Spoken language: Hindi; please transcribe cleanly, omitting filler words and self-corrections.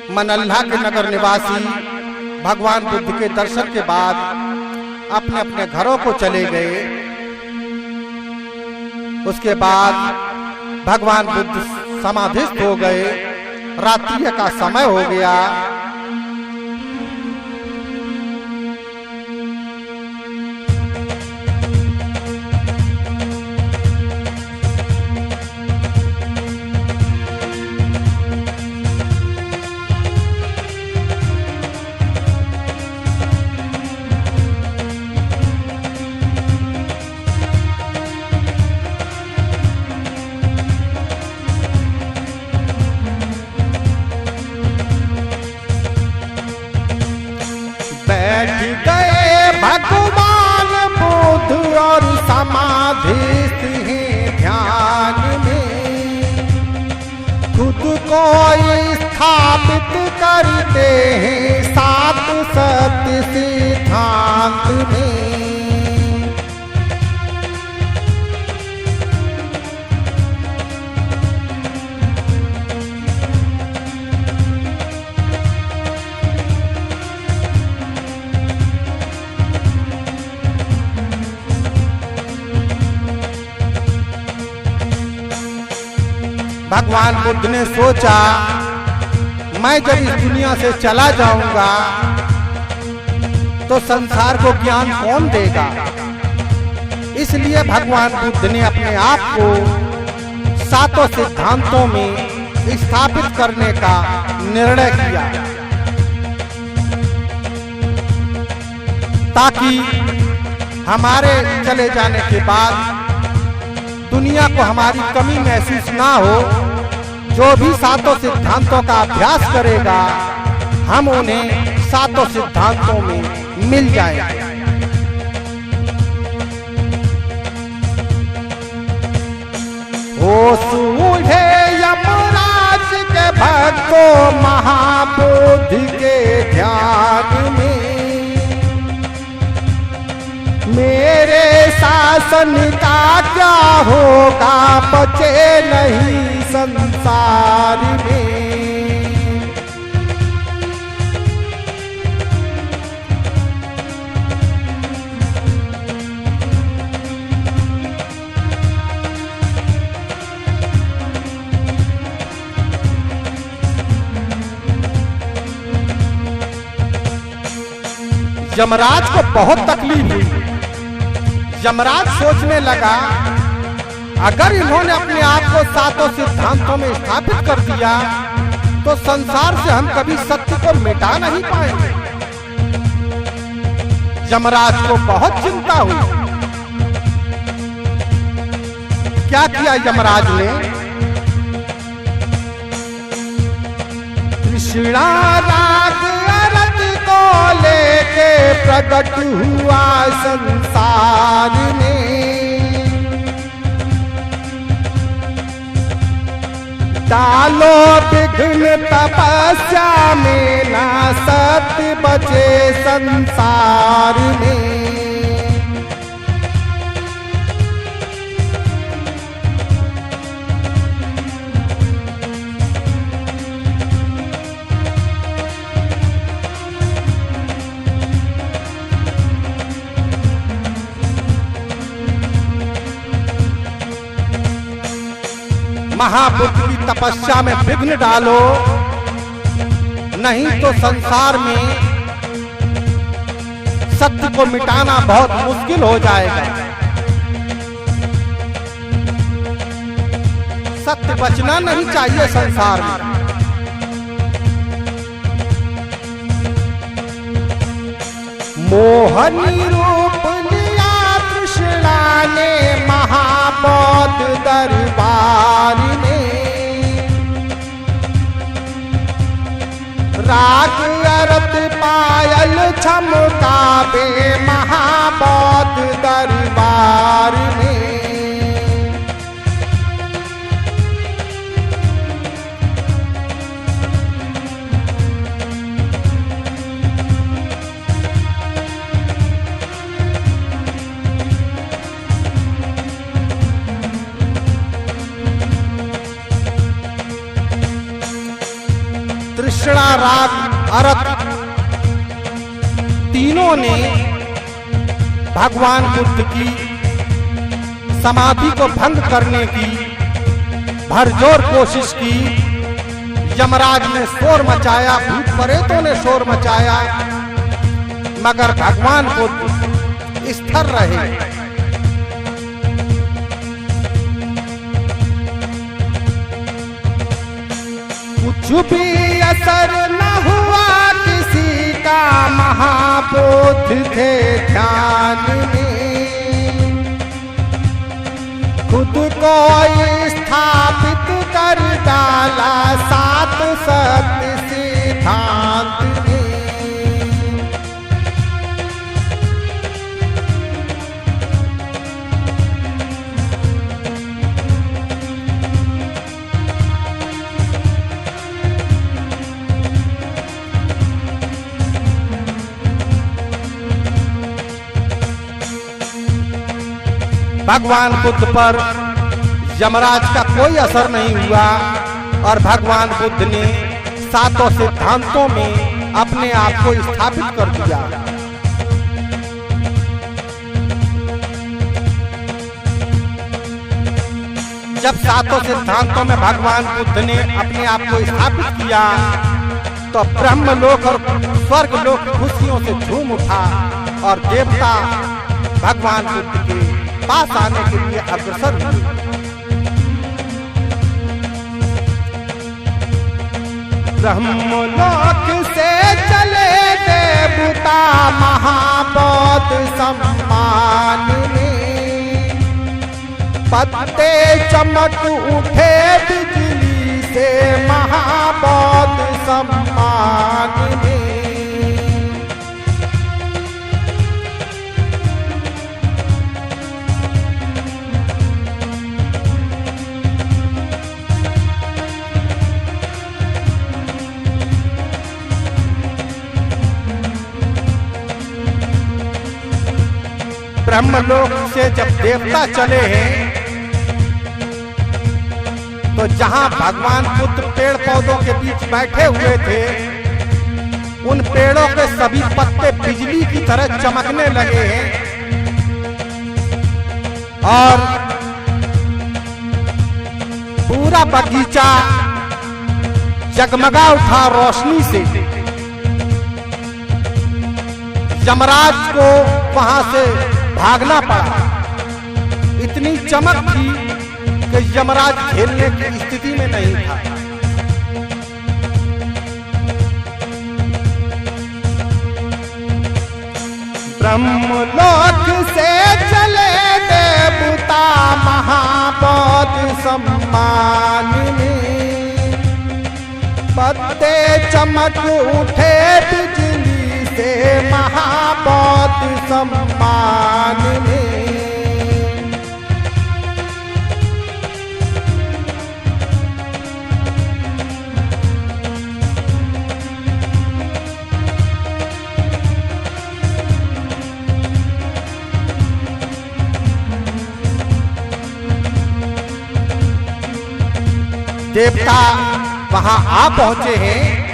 मनल्हा के नगर निवासी भगवान बुद्ध के दर्शन के बाद अपने अपने घरों को चले गए। उसके बाद भगवान बुद्ध समाधिस्थ हो गए। रात्रि का समय हो गया। बैठ गए भगवान बुद्ध और समाधिस्थ हैं ध्यान में। खुद को स्थापित करते हैं सात सत्य सिद्धांत में। भगवान बुद्ध ने सोचा, मैं जब इस दुनिया से चला जाऊंगा तो संसार को ज्ञान कौन देगा। इसलिए भगवान बुद्ध ने अपने आप को सातों सिद्धांतों में स्थापित करने का निर्णय किया, ताकि हमारे चले जाने के बाद दुनिया को हमारी कमी महसूस ना हो। जो भी सातों सिद्धांतों का अभ्यास करेगा, हम उन्हें सातों सिद्धांतों में मिल जाएंगे। हो सूझे यमराज के भक्तों महाबोधि के ध्यान में। मेरे शासन का क्या होगा, बचे नहीं संसार में। यमराज को बहुत तकलीफ हुई। यमराज सोचने लगा, अगर इन्होंने अपने आप को सातों सिद्धांतों में स्थापित कर दिया तो संसार से हम कभी सत्य को मिटा नहीं पाएंगे। यमराज को बहुत चिंता हुई। क्या किया यमराज ने? कृष्णा राग अरत को लेके प्रकट हुआ संसार में। डालो विघ्न तपस्या में, ना सत्य बचे संसार में। महाबुद्ध की तपस्या में विघ्न डालो, नहीं तो संसार में सत्य को मिटाना बहुत मुश्किल हो जाएगा। सत्य बचना नहीं चाहिए संसार में। मोहनी रूप लिया कृष्णा ने महाबौद्ध दरबार में। राग अरत पायल छमकावे महाबौद्ध दरबार में। तृष्णा, राग, अरत तीनों ने भगवान बुद्ध की समाधि को भंग करने की भरजोर कोशिश की। यमराज ने शोर मचाया, भूत प्रेतों ने शोर मचाया, मगर भगवान बुद्ध स्थिर रहे। कुछ भी असर न हुआ किसी का, महाबोध थे ध्यान में। खुद को स्थापित कर डाला सात सत्य सिद्धांत में। भगवान बुद्ध पर यमराज का कोई असर नहीं हुआ और भगवान बुद्ध ने सातों सिद्धांतों में अपने आप को स्थापित कर दिया। जब सातों सिद्धांतों में भगवान बुद्ध ने अपने आप को स्थापित किया तो ब्रह्मलोक और स्वर्गलोक खुशियों से झूम उठा और देवता भगवान बुद्ध के पास आने के लिए अग्रसर हुए। ब्रह्मलोक से चले देवता महाबोध सम्मान में। पत्ते चमक उठे बिजली से महाबोध सम्मान में। ब्रह्मलोक से जब देवता चले हैं तो जहां भगवान बुद्ध पेड़ पौधों के बीच बैठे हुए थे, उन पेड़ों के सभी पत्ते बिजली की तरह चमकने लगे हैं और पूरा बगीचा जगमगा उठा रोशनी से। यमराज को वहां से भागना पड़ा। इतनी चमक थी कि यमराज खेलने की स्थिति में नहीं था। ब्रह्मलोक से चले देवता महाबोध सम्मान में। पत्ते चमक उठे बिजली से महाबोध सम्मान में। देवता वहां आ पहुंचे हैं